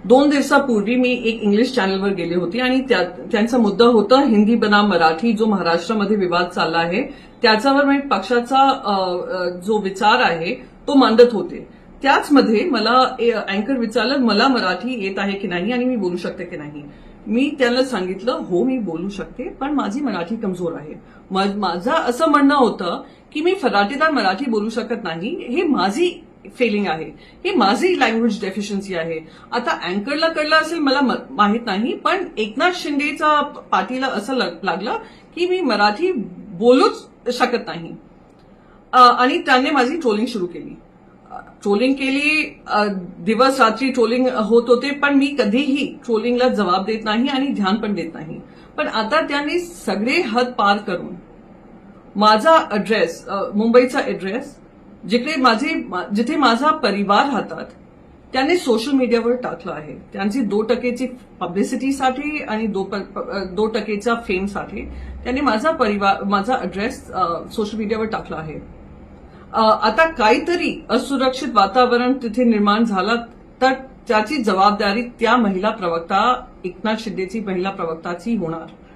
2 दिवसापूर्वी मी एक इंग्लिश चॅनलवर गेली होती आणि त्यांचा मुद्दा होता हिंदी बनाम मराठी, जो महाराष्ट्रामध्ये विवाद चालला आहे त्याच्यावर मी पक्षाचा जो विचार आहे तो मांडत होते. त्याचमध्ये मला अँकर विचारलं मला मराठी येत आहे की नाही आणि मी बोलू शकते की नाही. मी त्यांना सांगितलं हो मी बोलू शकते पण माझी मराठी कमजोर आहे. माझं असं म्हणणं होतं की मी फराटेदार मराठी बोलू शकत नाही, हे माझी फेलिंग आहे, ही माझी लँग्वेज डेफिशियन्सी आहे. आता अँकरला कळलं असेल मला माहित नाही, पण एकनाथ शिंदेचा पाठीला असं लागलं की मी मराठी बोलूच शकत नाही आणि त्याने माझी ट्रोलिंग सुरू केली. दिवस रात्री ट्रोलिंग होत होते, पण मी कधीही ट्रोलिंगला जबाब देत नाही आणि ध्यान पण देत नाही. पण आता त्यांनी सगळे हद पार करून माझा ऍड्रेस, मुंबईचा ऍड्रेस, जिथे माझा परिवार राहतात, त्यांनी सोशल मीडियावर टाकलं आहे. त्यांची 2% पब्लिसिटीसाठी आणि 2% फेमसाठी त्यांनी माझा ऍड्रेस सोशल मीडियावर टाकला आहे. आता काहीतरी असुरक्षित वातावरण तिथे निर्माण झालं तर त्याची जबाबदारी त्या महिला प्रवक्ता, एकनाथ शिंदेची महिला प्रवक्ताची होणार.